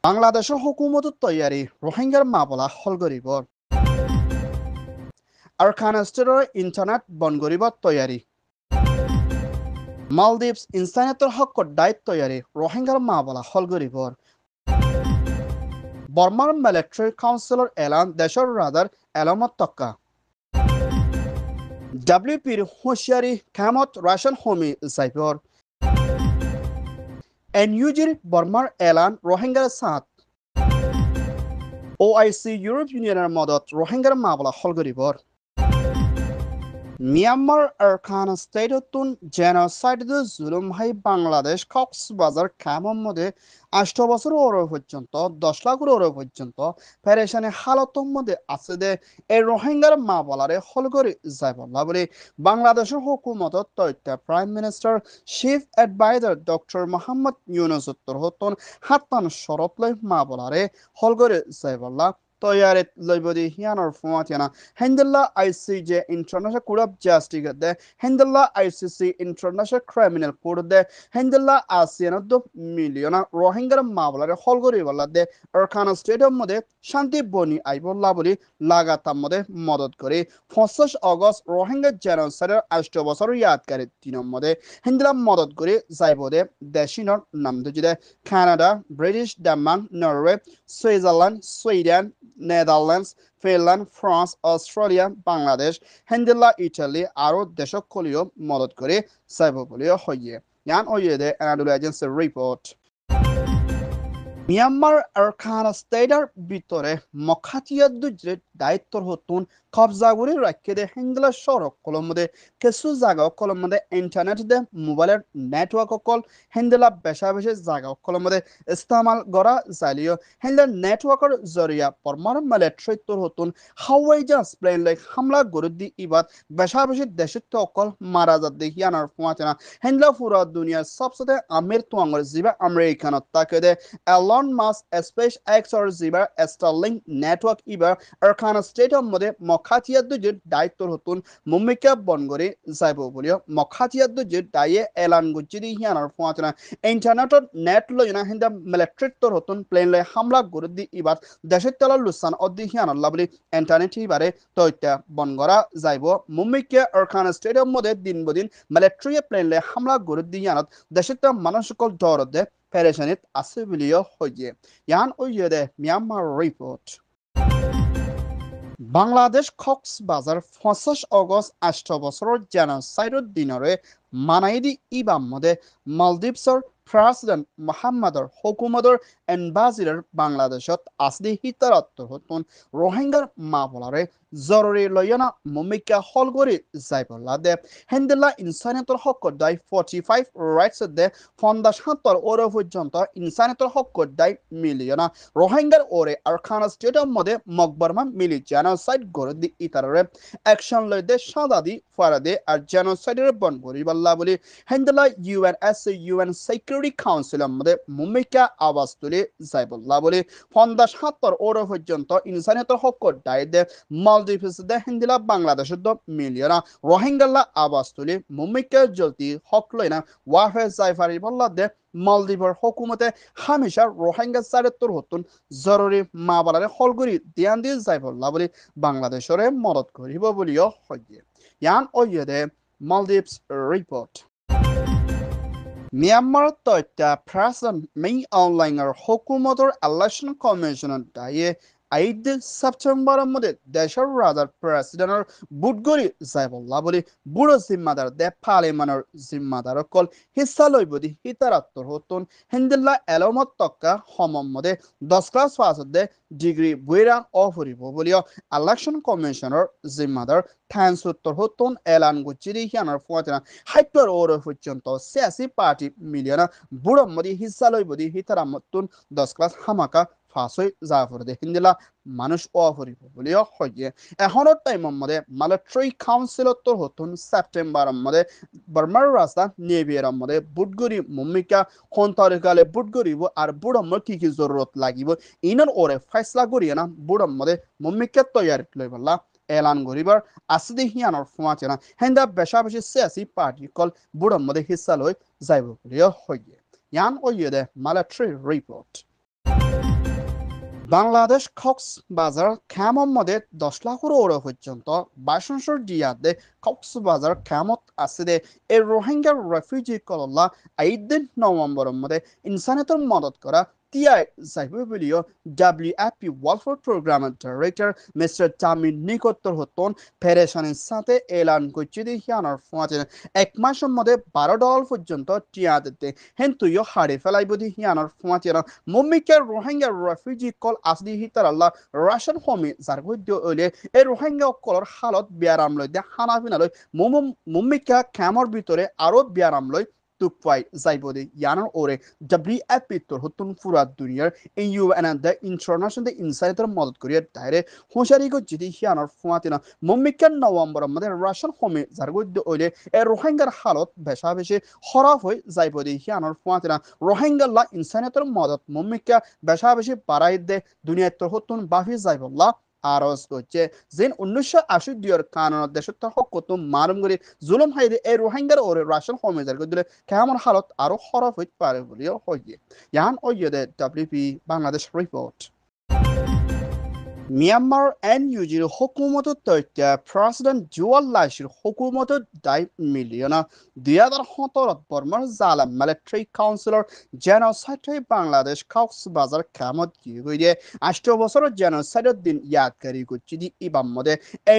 বাংলাদেশের হুকুমত তৈয়ারি রোহিঙ্গার মামলা হল করিব আরকান স্টেটৰ ইন্টারনেট বন্ধ করিব তৈয়ারি মালদ্বীপস ইন্টারনেটৰ হকত দায়িত্ব তৈয়ারি রোহিঙ্গার মামলা হল করিব বর্মার মিলিটারি কাউন্সিলর এলান দেশের রাজার এলামত তক্কা WPর হুঁশিয়ারি কামত রাশন হোমি সাইবর NUGর বর্মার এলান রোহিঙ্গার সাথ OIC ইউরোপ ইউনিয়নের মদত রোহিঙ্গার মামলা হল করিব মিয়ানমার আরকান স্টেটতুন জেনোসাইড জুলুম হাই বাংলাদেশ কক্সবাজার কামর মধ্যে 8 বছর ওর পর্যন্ত 10 লাখ ওর পর্যন্ত পেরেশানি হালতর মধ্যে আছে দে এই রোহিঙ্গার মামলারে হল করে যায় বলা বলে বাংলাদেশের হুকুমতত তথ্য prime minister chief adviser doctor Mohammad Yunus উত্তর হতন হাত্তান শরত লই মামলারে হল করে যায় বলা তৈয়ারিত লইবদি হিয়ানোর ফুমাতিয়ানা হেন্দেল্লা ICJ international court of justice দে হেন্দেল্লা ICC ইন্টারন্যাশনাল ক্রিমিনাল কোর্ট দে হেন্দেল্লা আসিয়ান মিলিয়না রোহিঙ্গার মামলারে হল করি বলা দে আরকান স্টেটের মধ্যে শান্তি বনি আইবল্লা বলি লাগাতার মধ্যে মদত করে 25 আগস্ট রোহিঙ্গা জেনোসাইডের 8 বছর ইয়াদকারী দিনের মধ্যে হেন্দেল্লা মদত করে যাইব দে দেশিনর নাম দুজি দে Canada British Denmark Norway Switzerland Sweden Netherlands Finland France Australia Bangladesh হেন্দেল্লা ইটালি আরো দেশকলীয় মদত করে যাইব বলে হইয়ে ইয়ান ওয়ে দে অ্যানাডোল এজেন্সির রিপোর্ট মিয়ানমার আরকান স্টেটের ভিতরে মখাতিয়া দুজের দায়িত্বর হতুন কবজা করে রাখে দে হেন্দেলা সড়ক কলমদে কিছু জায়গা কলমদে ইন্টারনেট দে মোবাইলের নেটওয়ার্ক কল হেন্দেলা বেশা বেশি জায়গা কলমদে ইস্তেমাল করা যাইলিও হেন্দেলা নেটওয়ার্কের জরিয়া পরমার মিলিটারিত্বর হতুন হাওয়াই জাহাজ প্লেন লাইক হামলা করে দি ইবাদ বেশা বেশি দেশের অকল মারা যাত দেখি আনার ফুমাচনা হেন্দেলা পুরা দুনিয়ার সবসাথে আমির তোয়াঙ্গর জিবা আমেরিকানত তাকে দে Elon Musk SpaceX or Ziba Starlink network ইবা আরকান স্টেটের মধ্যে মখাতিয়া দুজের দায়িত্বর হতুন মুম্মিকা বনগরে যাইব বলিও মখাতিয়া দুজের দায়ে এলান গুজিরি হিয়ানার ফুয়াচনা ইন্টারনেটত নেট লইনা হিন্দা মিলিটারিত্বর হতুন প্লেন লাই হামলা করে দি ইবার দেশের তলা লুসান অদ্দি হিয়ানাল্লা বলি ইন্টারনেট ইবারে তথ্য বনগরা যাইব মুম্মিকা আরকান স্টেটের মধ্যে দিন বদিন মিলিটারি প্লেন লাই হামলা করে দি হিয়ানত দেশের তলা মানুষকল ডর দে পেরেশানিত আছে বুলিও হইয়ে ইয়ান ওইয়ে দে Myanmar report Bangladesh Cox's Bazar 25 August 8 বছরের জেনোসাইডের দিনরে মানাইদি ইবাম মধ্যে মালদ্বীপসর প্রেসিডেন্ট মোহাম্মদর হুকুমতর এম্বাসিডর বাংলাদেশত আসদি হিতারত্ব হতুন রোহিঙ্গার মামলারে জরুরি লয়না মুমিকা হল করে যাইবলা দে হেন্দেলা ইনসানিয়তর হকর দায় 45 রাইটস দে 57 ওর পর্যন্ত ইনসানিয়তর হকর দায় মিলিয়না রোহিঙ্গার ওরে আরকান স্টেটের মধ্যে মকবরমা মিলি জেনোসাইড করে দি ইতারে অ্যাকশন লই দে সাদাদি ফারাদে আর জেনোসাইডের বন করিবাল্লা বলি হেন্দেলা UN সিকিউরিটি কাউন্সিলের মধ্যে মুমিকা আওয়াজ তুলে যাইবল্লা বলি 57 ওর পর্যন্ত ইনসানিয়তর হকর দায় দে মালদ্বীপস দে হেন্দিলা বাংলাদেশের দ মিলিয়না রোহিঙ্গাল্লা আওয়াজ তুলে মুম্মিকা জলতি হক লইনা ওয়াফে জাইফারি বল্লা দে মালদ্বীপের হুকুমতে হামেশা রোহিঙ্গা সারেত্তর হতুন জরুরি মামলারে হলগুড়ি ধ্যান দিয়ে যাইবল্লা বলি বাংলাদেশরে মদত করিব বলিও হইয়ে ইয়ান ওইয়ে দে মালদ্বীপস রিপোর্ট মিয়ানমার তথ্য প্রেসিডেন্ট মি অনলাইনের হুকুমতর ইলেকশন কমিশনের দায়ে 8 সেপ্টেম্বরের মধ্যে দেশের রাজার প্রেসিডেন্টের বুটগরি যাইবল্লা বলি বুড়ো জিম্মাদার দে পার্লিমানের জিম্মাদার কল হিসা লইবদি হিতারাত্তর হতুন হিন্দিল্লা এলমত তক্কা সমম মধ্যে 10 ক্লাস পাস দে ডিগ্রি বইরা অফরিব বলিও ইলেকশন কমিশনের জিম্মাদার থানসুত্তর হতুন এলান গুচিরি হিয়ানার ফুয়াচনা হাইটর ওর পর্যন্ত সিয়াসি পার্টি মিলিয়না বুড়ো মধ্যে হিসা লইবদি হিতারামতুন 10 ক্লাস হামাকা ফাঁসই জাফর দে হিন্দিলা মানুষ অফরিব বলিও হইয়ে এখনের টাইমের মধ্যে মিলিটারি কাউন্সিলত হতুন সেপ্টেম্বরের মধ্যে বর্মার রাস্তা নেভিয়ার মধ্যে বুটগরি মুম্মিকা কোন তরিকালে বুটগরিব আর বুড়ম্মর কি কি জরুরত লাগিব ইনর ওরে ফয়সলা করিয়ে না বুড়ম্মদে মুম্মিকা তৈয়ার লইবল্লা এলান গরিবার আসদি হিয়ানোর ফুমাচেনা হেন্দা বেশা বেশি সিয়াসি পার্টি কল বুড়ম্মদে হিসা লই যাইব বলিও হইয়ে ইয়ান ওইয়ে দে মিলিটারি রিপোর্ট বাংলাদেশ কক্সবাজার খেমমদে 10 লাখর ওরে পর্যন্ত 22 জিয়াদে কক্সবাজার খেমত আসিদে এই রোহিঙ্গা রেফিউজি কলল্লা 5 নভেম্বর মধ্যে ইনসানিয়তের মদত করা টিআই যাইবে বলিও WFP ওয়েলফেয়ার প্রোগ্রামের ডাইরেক্টর মিস্টার তামিন নিকোত্তর হতন ফেডারেশনের সাথে এলান করছে হিয়ানোর ফোঁয়াচে 1 মাসের মধ্যে $12 পর্যন্ত টিয়া দিতে হেন্তুইও হারিয়ে ফেলাইব হিয়ানোর ফোঁয়াচে মুম্মিকের রোহিঙ্গা রেফিউজি কল আসদি হিতার আল্লাহ রাশন হোমি যার গদ্য হইলে এই রোহিঙ্গা কলর হালত বিয়ারাম লই দে হানা ফিনা লই মুম্মিকা ক্যামর ভিতরে আরো বিয়ারাম লই তুকপাই যাইবদে ইয়ানোর ওরে WFP তোর হতুন পুরা দুনিয়ার UN দ্য ইন্টারন্যাশনাল ইনসাইটার মদত করিয়া দাইরে হুঁশারি গো যদি হিয়ানোর ফুয়াতিনা মুম্মিকার নভেম্বর মধ্যে রাশন হোমি যার গদ্য হইলে এই রোহিঙ্গার হালত বেশা বেশি খরাব হয়ে যাইবদে হিয়ানোর ফুয়াতিনা রোহিঙ্গাল্লা ইনসানিয়তের মদত মুম্মিকা বেশা বেশি বাড়াই দে দুনিয়ার তোর হতুন বাফি যাইবল্লা আরজ করছে যেন 1982 কানুনত দেশত হকত মারুম করে জুলুম হাইদে এই রোহিঙ্গার ওরে রাশন হোমেজার দিলে কেমন হালত আরো খরাব হইতে পারে বলিও হইয়ে ইয়ান ওইয়ে WP বাংলাদেশ রিপোর্ট মিয়ানমার NUG'র হুকুমত তথ্য প্রেসিডেন্ট জুয়াল লাইসির হুকুমত দায় মিলিয়না 2017 বর্মার জালাম military councillor genocide Bangladesh Cox's Bazar খেমত দিয়ে 8 বছরের জেনোসাইডের দিন ইয়াদকারী করছি দি ইবাম মধ্যে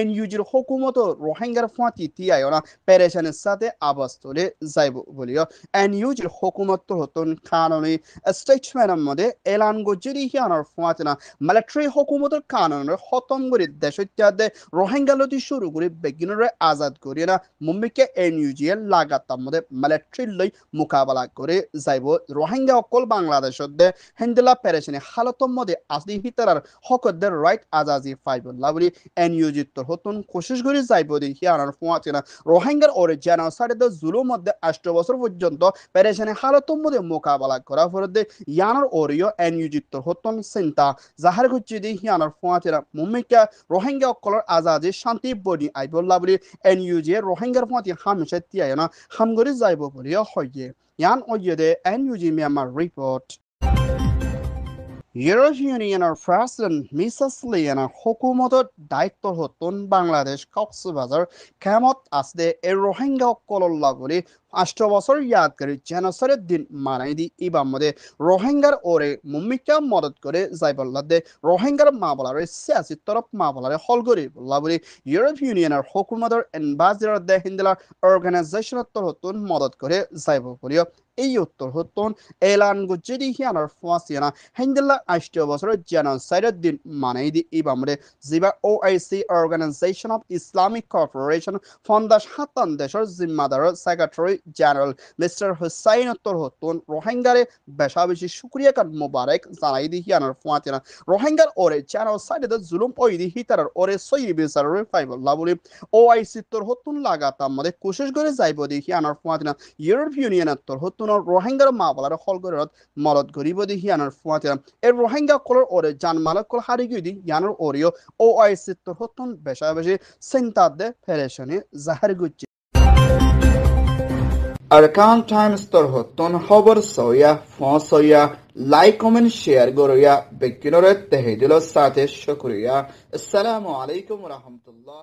NUG'র হুকুমত রোহিঙ্গার ফাঁতি তিয়ায়না পেরেশানের সাথে আবাস তুলে যাইব বলিও NUG'র হুকুমত হতন কানুনি স্টেটমেন্টের মধ্যে এলান করছি দি হিয়ানোর ফাঁতিনা মিলিটারি হুকুমতের কানুনের খতম করে দেশত্যাদে রোহিঙ্গা লতি শুরু করে বেগিনরে আজাদ করিয়ে না মুম্বিকে NUG এর লাগাতার মধ্যে মিলিটারি লই মোকাবেলা করে যাইব রোহিঙ্গা অকল বাংলাদেশত দে হেন্দেলা পেরেশানি হালতর মধ্যে আসলি হিতারার হকদের রাইট আজাজি ফাইবুল্লাহ বলি NUG তোর হতুন কোশিশ করে যাইব দেখি আনার ফুয়াছে না রোহিঙ্গার ওরে জেনোসাইড জুলুম মধ্যে 8 বছর পর্যন্ত পেরেশানি হালতর মধ্যে মোকাবেলা করা ফলে ইয়ানার ওরিও NUG তোর হতুন চিন্তা জাহার করছে দেখি আনার ফুয়াতেরা মুম্মিকা রোহিঙ্গা অকলর আজাদি শান্তি বনি আইবল্লা বলি NUG রোহিঙ্গার ফুয়াতি হামেশা তিয়ায় না হামগরি যাইব বলিও হইয়ে ইয়ান ওইয়ে দে NUG মিয়ানমার রিপোর্ট ইউরোপিয়ান ইউনিয়নের প্রেসিডেন্ট মিসেস লিয়ানার হুকুমতের দায়িত্ব হতুন বাংলাদেশ কক্সবাজার খেমত আসতে এই রোহিঙ্গা কলল্লা বলে 8 বছর ইয়াদকারী জেনোসাইডের দিন মানাই দি ইবাম মধ্যে রোহিঙ্গার ওরে মুম্মিকা মদত করে যাইবল্লা দে রোহিঙ্গার মামলারে সিয়াসি তরফ মামলারে হল করে বললা বলে ইউরোপিয়ান ইউনিয়নের হুকুমতের এম্বাসিডর দে হিন্দিলা অর্গানাইজেশনের হতুন মদত করে যাইব বলিও এই উত্তর হতুন এলান গুজরি হিয়ানার ফাঁসিয়ানা হিন্দিলা 8 বছরের জেনোসাইডের দিন মানাই দি ইবাম মধ্যে জিবা OIC organisation of Islamic corporation ফন্দাস হাতান দেশের জিম্মাদার সেক্রেটারি জেনারেল মিস্টার হুসাইন উত্তর হতুন রোহিঙ্গারে বেশা বেশি শুক্রিয়া কান মুবারক জানাই দি হিয়ানার ফাঁসিয়ানা রোহিঙ্গার ওরে জেনোসাইডে জুলুম ওই দি হিতারার ওরে সই বিচারের ফাইবল্লাহ বলি OIC তোর হতুন লাগাতার মধ্যে কোশিশ করে যাইব দি হিয়ানার ফাঁসিয়ানা ইউরোপিয়ান ইউনিয়নের তোর হতুন রোহিঙ্গার মামলার হল করে মদত করিব দি হিয়ানার ফাঁসিয়ানা এই রোহিঙ্গা কলর ওরে জানমালক কল হারি গই দি হিয়ানার ওরিও OIC তোর হতুন বেশা বেশি চিন্তা দে ফেরেশানি জাহার গুচ্ছি Arkan Times তোর হতুন খবর সইয়া ফোন সইয়া লাইক কমেন্ট শেয়ার গরিয়া বেকিনরে তেহেদিল সাথে শুকরিয়া আসসালামু আলাইকুম ওয়া রাহমাতুল্লাহ